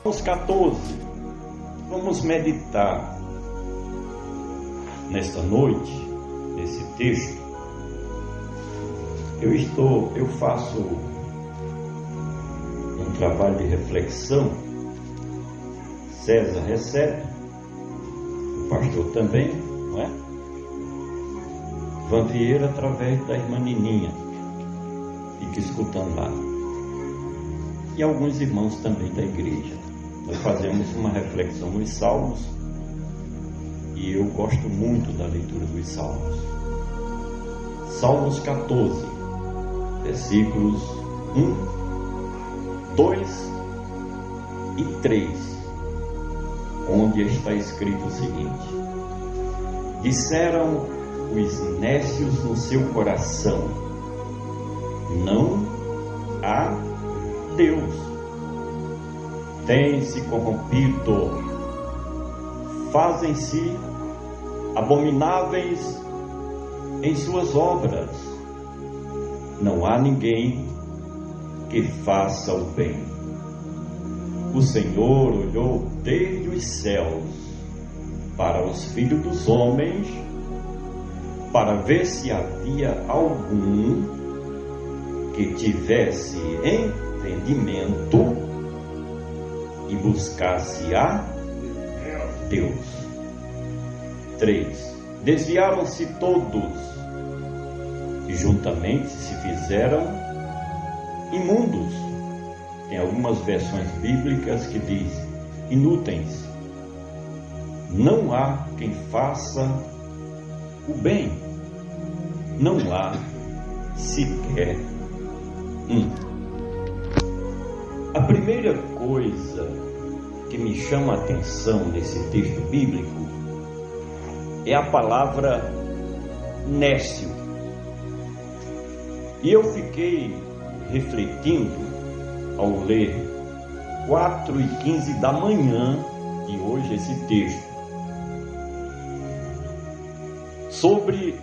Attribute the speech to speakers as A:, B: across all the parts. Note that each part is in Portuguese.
A: Salmos 14, vamos meditar nesta noite, nesse texto. Eu faço um trabalho de reflexão, César recebe, o pastor também, não é? Van Vieira através da irmã Nininha, fica escutando lá. E alguns irmãos também da igreja. Nós fazemos uma reflexão nos Salmos e eu gosto muito da leitura dos Salmos. Salmos 14, versículos 1, 2 e 3, onde está escrito o seguinte: disseram os nécios no seu coração, não há Deus. Tem-se corrompido, fazem-se abomináveis em suas obras. Não há ninguém que faça o bem. O Senhor olhou desde os céus para os filhos dos homens, para ver se havia algum que tivesse entendimento e buscasse a Deus. 3. Desviaram-se todos e juntamente se fizeram imundos. Tem algumas versões bíblicas que diz inúteis. Não há quem faça o bem. Não há sequer um. A primeira coisa que me chama a atenção nesse texto bíblico é a palavra nécio. E eu fiquei refletindo ao ler 4:15 da manhã de hoje esse texto sobre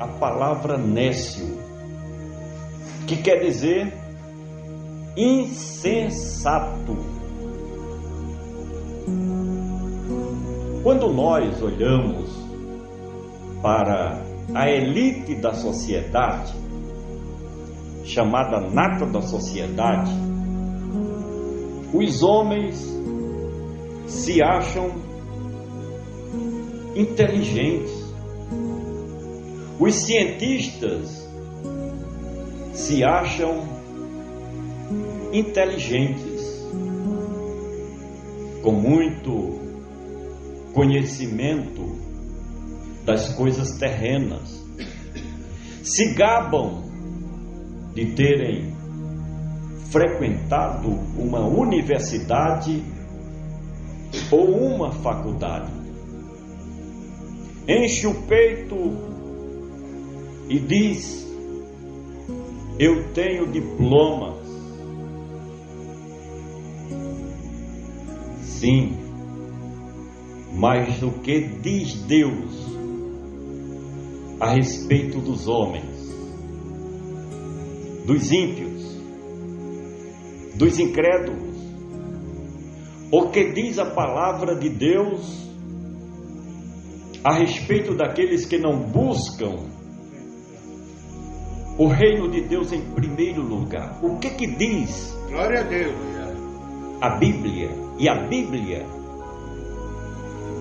A: a palavra nécio, que quer dizer insensato. Quando nós olhamos para a elite da sociedade, chamada nata da sociedade, os homens se acham inteligentes. Os cientistas se acham inteligentes, com muito conhecimento das coisas terrenas, se gabam de terem frequentado uma universidade ou uma faculdade. Enche o peito e diz: eu tenho diplomas. Sim, mas o que diz Deus a respeito dos homens, dos ímpios, dos incrédulos? O que diz a palavra de Deus a respeito daqueles que não buscam o reino de Deus em primeiro lugar? O que diz?
B: Glória a Deus.
A: A Bíblia. E a Bíblia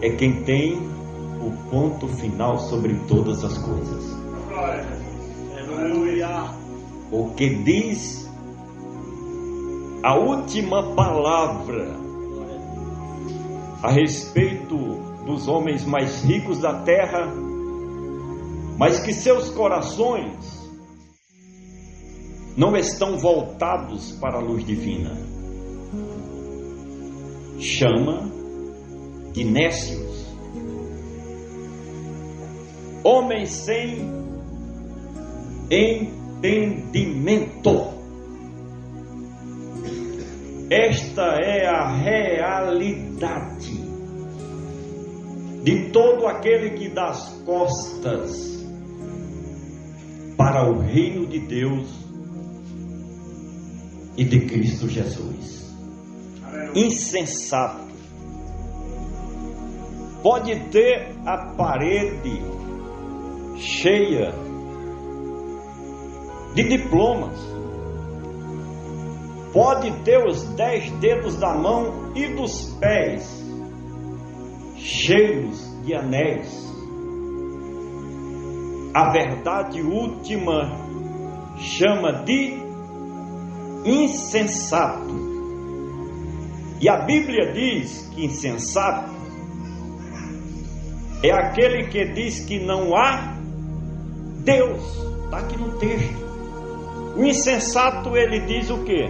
A: é quem tem o ponto final sobre todas as coisas.
B: Glória a Deus. Aleluia.
A: O que diz a última palavra a respeito dos homens mais ricos da terra, mas que seus corações não estão voltados para a luz divina. Chama de nécios, homens sem entendimento. Esta é a realidade de todo aquele que dá as costas para o reino de Deus e de Cristo Jesus. insensato. Pode ter a parede cheia de diplomas, pode ter os 10 dedos da mão e dos pés cheios de anéis. A verdade última chama de insensato. E a Bíblia diz que insensato é aquele que diz que não há Deus. Está aqui no texto. O insensato, ele diz o quê?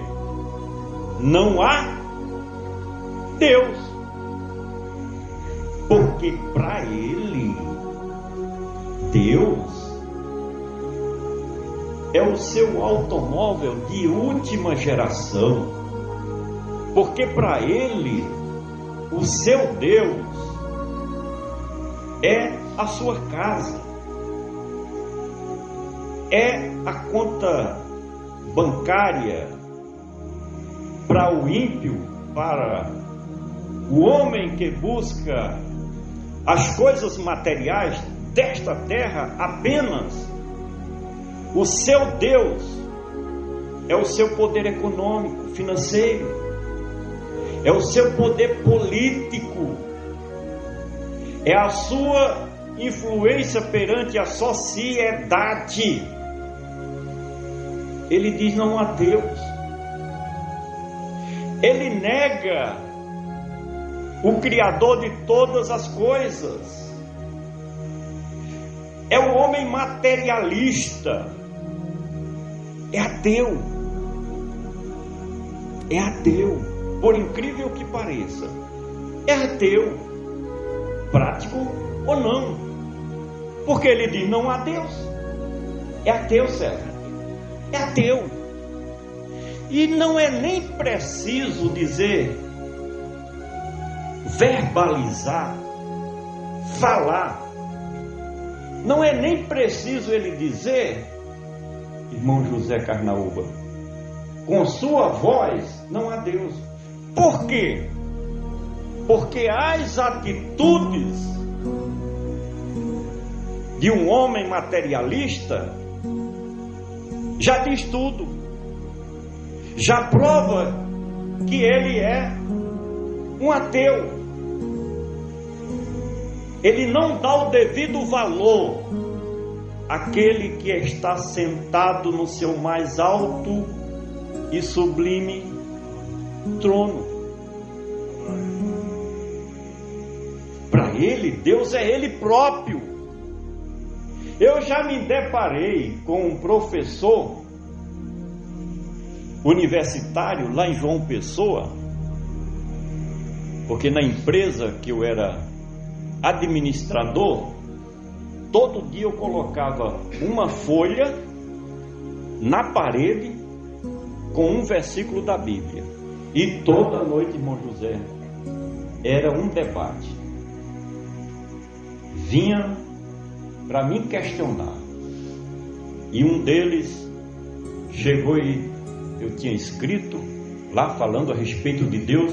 A: Não há Deus. Porque para ele, Deus é o seu automóvel de última geração. Porque para ele, o seu Deus é a sua casa, é a conta bancária para o ímpio, para o homem que busca as coisas materiais desta terra apenas. O seu Deus é o seu poder econômico, financeiro, é o seu poder político, é a sua influência perante a sociedade. Ele diz não há Deus. Ele nega o Criador de todas as coisas. É o homem materialista. É ateu. É ateu. Por incrível que pareça. É ateu. Prático ou não. Porque ele diz não há Deus. É ateu, César. É ateu. E não é nem preciso dizer, verbalizar, falar. Não é nem preciso ele dizer, irmão José Carnaúba, com sua voz, não há Deus. Por quê? Porque as atitudes de um homem materialista já diz tudo, já prova que ele é um ateu. Ele não dá o devido valor àquele que está sentado no seu mais alto e sublime trono. Para ele, Deus é ele próprio. Eu já me deparei com um professor universitário lá em João Pessoa, porque na empresa que eu era administrador, todo dia eu colocava uma folha na parede com um versículo da Bíblia, e toda noite, irmão José, era um debate. Vinha para me questionar, e um deles chegou e eu tinha escrito lá falando a respeito de Deus,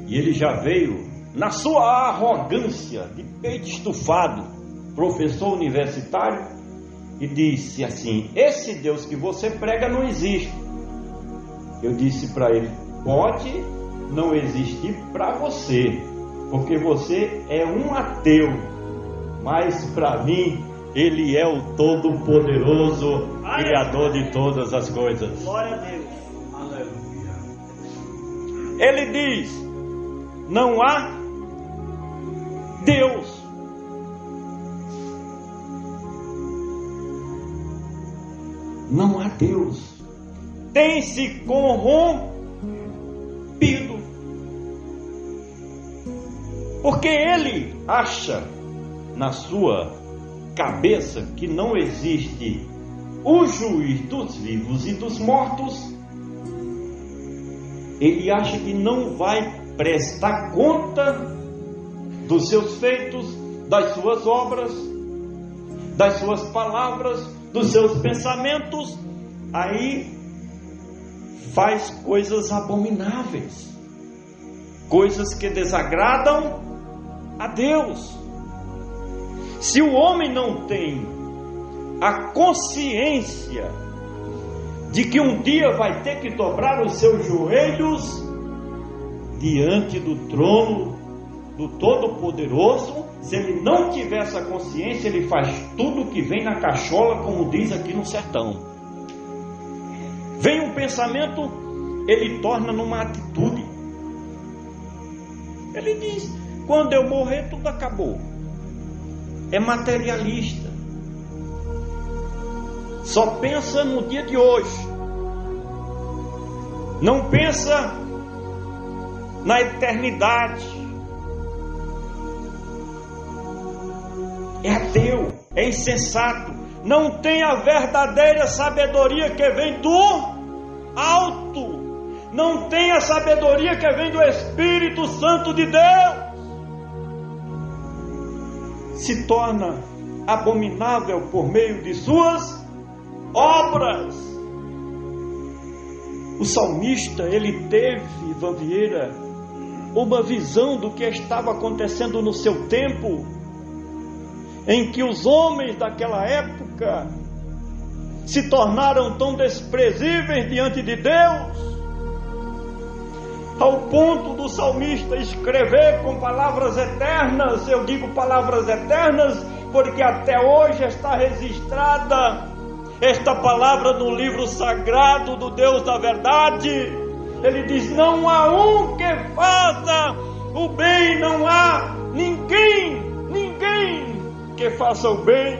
A: e ele já veio na sua arrogância de peito estufado, professor universitário, e disse assim: esse Deus que você prega não existe. Eu disse para ele: pode não existir para você, porque você é um ateu, mas para mim ele é o Todo-Poderoso, Criador de todas as coisas.
B: Glória a Deus.
A: Aleluia. Ele diz: não há Deus. Não há Deus. Tem se corrompido. Porque ele acha na sua cabeça que não existe o juiz dos vivos e dos mortos. Ele acha que não vai prestar conta dos seus feitos, das suas obras, das suas palavras, dos seus pensamentos. Aí faz coisas abomináveis. coisas que desagradam a Deus. Se o homem não tem a consciência de que um dia vai ter que dobrar os seus joelhos diante do trono do Todo-Poderoso, se ele não tiver essa consciência, ele faz tudo que vem na cachola, como diz aqui no sertão. Vem um pensamento, ele torna numa atitude. Ele diz: quando eu morrer, tudo acabou. É materialista. Só pensa no dia de hoje. Não pensa na eternidade. É ateu, é insensato. Não tem a verdadeira sabedoria que vem do alto. Não tem a sabedoria que vem do Espírito Santo de Deus. Se torna abominável por meio de suas obras. O salmista, ele teve, Ivan Vieira, uma visão do que estava acontecendo no seu tempo, em que os homens daquela época se tornaram tão desprezíveis diante de Deus, ao ponto do salmista escrever com palavras eternas. Eu digo palavras eternas porque até hoje está registrada esta palavra no livro sagrado do Deus da verdade. Ele diz: não há um que faça o bem, não há ninguém que faça o bem.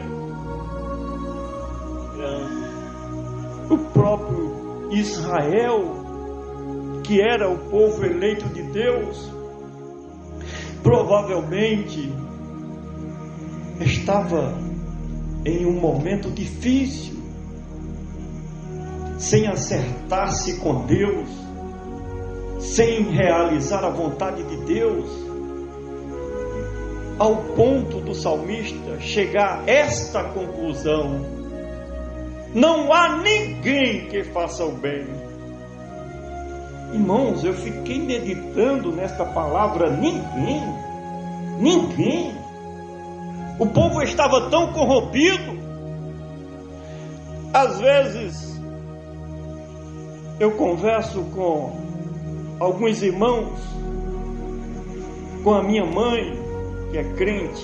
A: O próprio Israel, que era o povo eleito de Deus, provavelmente estava em um momento difícil, sem acertar-se com Deus, sem realizar a vontade de Deus, ao ponto do salmista chegar a esta conclusão: não há ninguém que faça o bem. Irmãos, eu fiquei meditando nesta palavra ninguém. O povo estava tão corrompido. Às vezes eu converso com alguns irmãos, com a minha mãe, que é crente,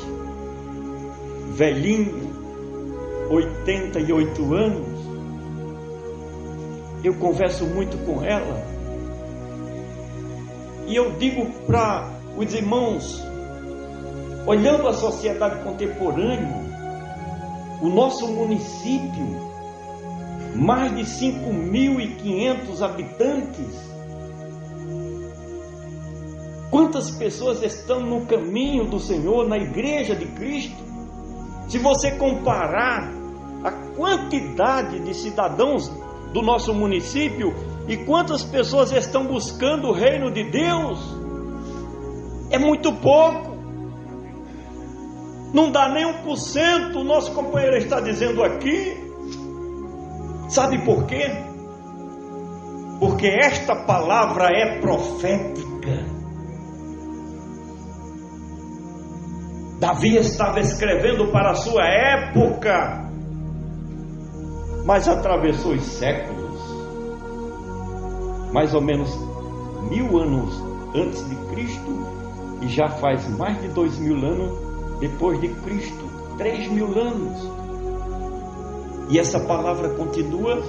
A: velhinha, 88 anos. Eu converso muito com ela. E eu digo para os irmãos, olhando a sociedade contemporânea, o nosso município, mais de 5.500 habitantes, quantas pessoas estão no caminho do Senhor, na igreja de Cristo? Se você comparar a quantidade de cidadãos do nosso município e quantas pessoas estão buscando o reino de Deus, é muito pouco. Não dá nem 1%, o nosso companheiro está dizendo aqui. Sabe por quê? Porque esta palavra é profética. Davi estava escrevendo para a sua época, mas atravessou os séculos, mais ou menos 1000 anos antes de Cristo, e já faz mais de 2000 anos depois de Cristo, 3000 anos, e essa palavra continua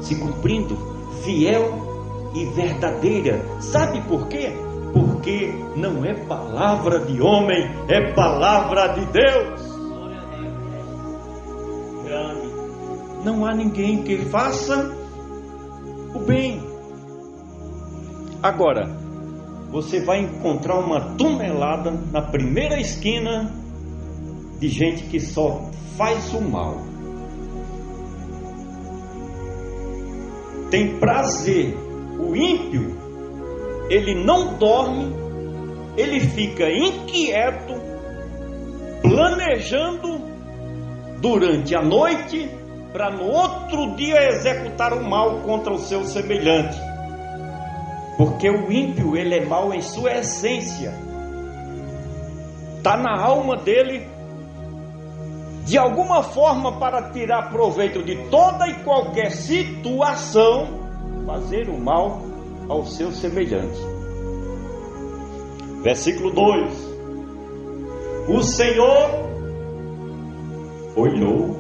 A: se cumprindo, fiel e verdadeira. Sabe por quê? Porque não é palavra de homem, é palavra de Deus. Não há ninguém que faça o bem. Agora, você vai encontrar uma tonelada na primeira esquina de gente que só faz o mal. Tem prazer. O ímpio, ele não dorme, ele fica inquieto, planejando durante a noite, para no outro dia executar o mal contra o seu semelhante. Porque o ímpio, ele é mau em sua essência. Está na alma dele, de alguma forma, para tirar proveito de toda e qualquer situação, fazer o mal ao seu semelhante. Versículo 2: o Senhor olhou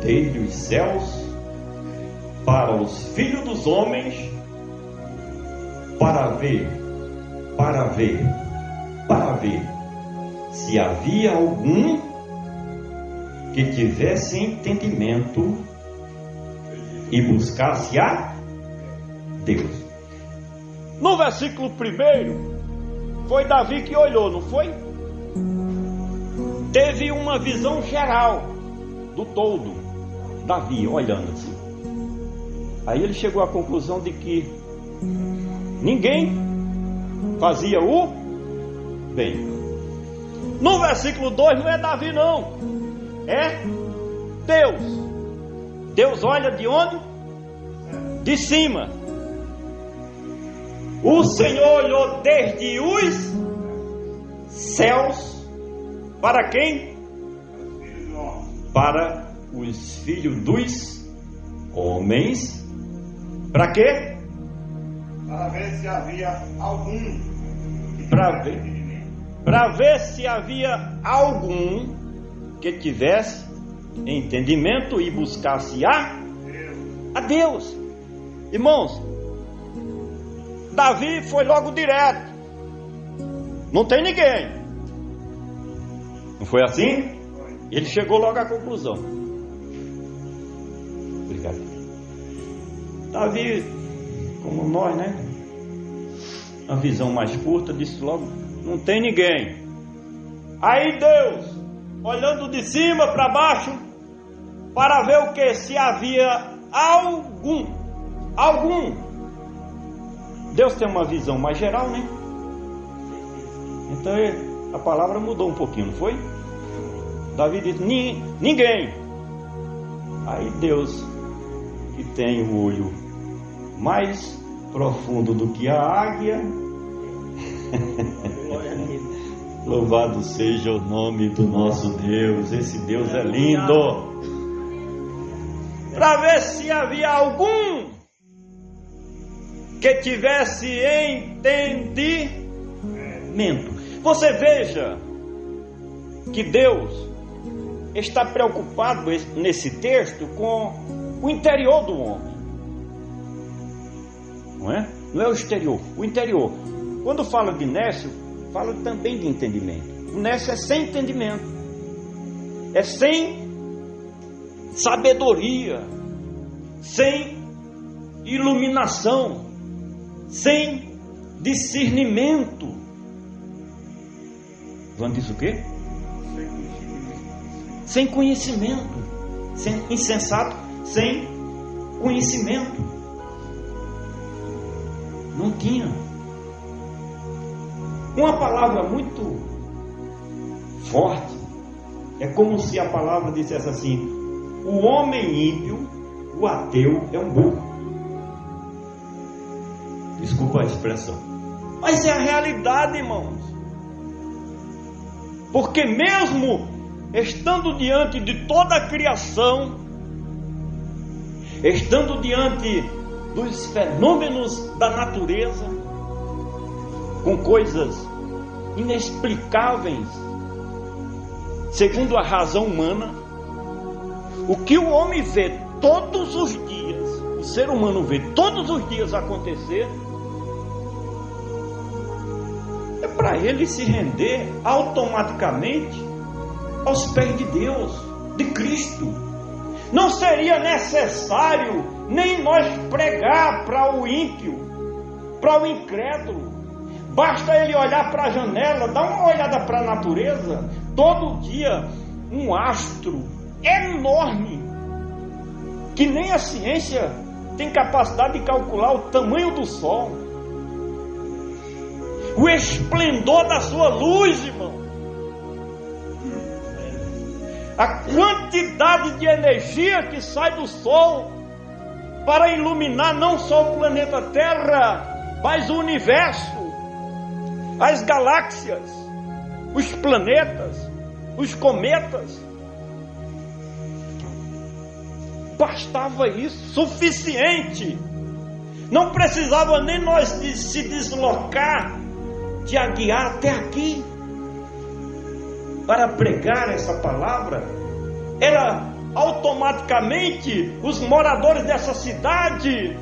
A: desde os céus para os filhos dos homens, para ver se havia algum que tivesse entendimento e buscasse a Deus. No versículo 1, foi Davi que olhou, não foi? Teve uma visão geral do todo, Davi olhando assim. Aí ele chegou à conclusão de que ninguém fazia o bem. No versículo 2 não é Davi não, é Deus. Deus olha de onde? De cima. O Senhor olhou desde os céus para quem? Para os filhos dos homens. Para quê?
B: Para ver se havia algum.
A: Para ver se havia algum que tivesse entendimento e buscasse a Deus. Irmãos, Davi foi logo direto. Não tem ninguém. Não foi assim? Ele chegou logo à conclusão. Obrigado. Davi, como nós, né? A visão mais curta, disse logo: não tem ninguém. Aí Deus, olhando de cima para baixo, para ver o que? Se havia algum. Deus tem uma visão mais geral, né? Então a palavra mudou um pouquinho, não foi? Davi disse: ninguém. Aí Deus, que tem o olho mais profundo do que a águia, louvado seja o nome do nosso Deus. Esse Deus é lindo. Para ver se havia algum que tivesse entendimento. Você veja que Deus está preocupado nesse texto com o interior do homem. Não é? Não é o exterior, o interior. Quando fala de nécio, fala também de entendimento. O nécio é sem entendimento, é sem sabedoria, sem iluminação, sem discernimento. João diz o quê? Sem conhecimento, sem insensato, sem conhecimento. Não tinha. Uma palavra muito forte. É como se a palavra dissesse assim: o homem ímpio, o ateu, é um burro. Desculpa a expressão, mas é a realidade, irmãos. Porque mesmo estando diante de toda a criação, estando diante dos fenômenos da natureza, com coisas inexplicáveis segundo a razão humana, o que o homem vê todos os dias, o ser humano vê todos os dias acontecer, é para ele se render automaticamente aos pés de Deus, de Cristo. Não seria necessário nem nós pregar para o ímpio, para o incrédulo. Basta ele olhar para a janela, dar uma olhada para a natureza. Todo dia um astro enorme, que nem a ciência tem capacidade de calcular o tamanho do Sol, o esplendor da sua luz, irmão, a quantidade de energia que sai do Sol para iluminar não só o planeta Terra, mas o universo, as galáxias, os planetas, os cometas. Bastava isso, suficiente. Não precisava nem nós se deslocar de Aguiar até aqui para pregar essa palavra. Era automaticamente os moradores dessa cidade,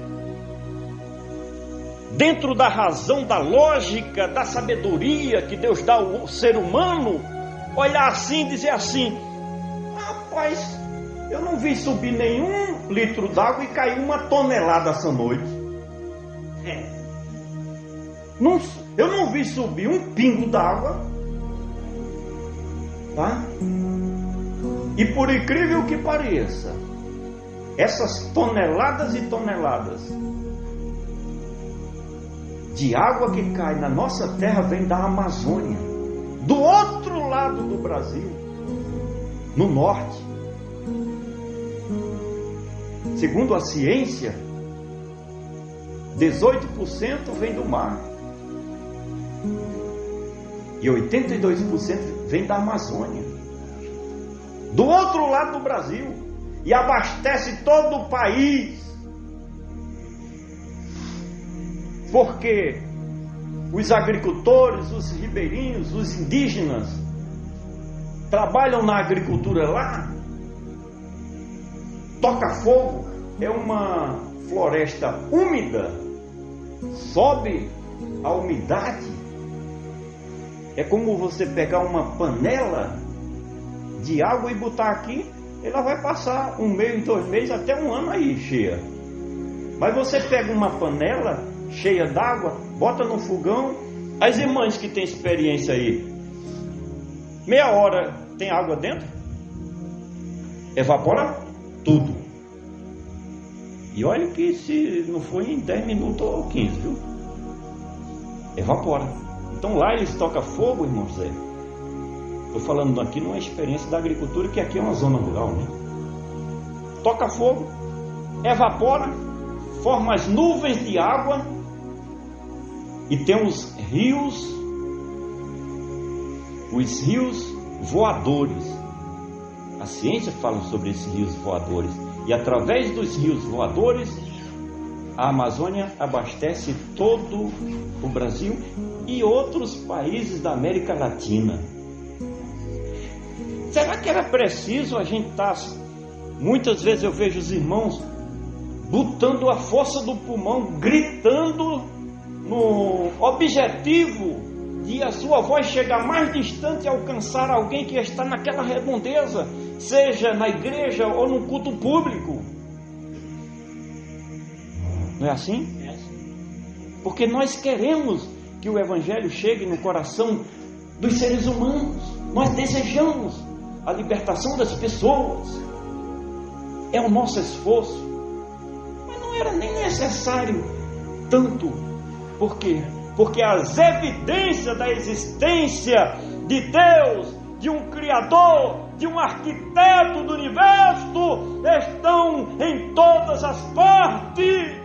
A: dentro da razão, da lógica, da sabedoria que Deus dá ao ser humano, olhar assim e dizer assim: rapaz, eu não vi subir nenhum litro d'água e cair 1 tonelada essa noite. Eu não vi subir um pingo d'água, tá? E por incrível que pareça, essas toneladas e toneladas de água que cai na nossa terra vem da Amazônia, do outro lado do Brasil, no norte. Segundo a ciência, 18% vem do mar e 82% vem da Amazônia, do outro lado do Brasil, e abastece todo o país. Porque os agricultores, os ribeirinhos, os indígenas trabalham na agricultura lá. Toca-fogo é uma floresta úmida, sobe a umidade. É como você pegar uma panela de água e botar aqui, ela vai passar 1 mês, 2 meses, até 1 ano aí cheia. Mas você pega uma panela cheia d'água, bota no fogão. As irmãs que têm experiência aí, meia hora tem água dentro, evapora tudo. E olha que se não foi em 10 minutos ou 15, viu? Evapora. Então lá eles tocam fogo, irmão José. Estou falando aqui numa experiência da agricultura, que aqui é uma zona rural, né? Toca fogo, evapora, forma as nuvens de água, e tem os rios voadores. A ciência fala sobre esses rios voadores, e através dos rios voadores a Amazônia abastece todo o Brasil e outros países da América Latina. Será que era preciso a gente estar... Muitas vezes eu vejo os irmãos botando a força do pulmão, gritando no objetivo de a sua voz chegar mais distante e alcançar alguém que está naquela redondeza, seja na igreja ou no culto público. Não é assim? É assim. Porque nós queremos que o Evangelho chegue no coração dos seres humanos. Nós desejamos a libertação das pessoas. É o nosso esforço. Mas não era nem necessário tanto. Por quê? Porque as evidências da existência de Deus, de um Criador, de um arquiteto do universo, estão em todas as partes.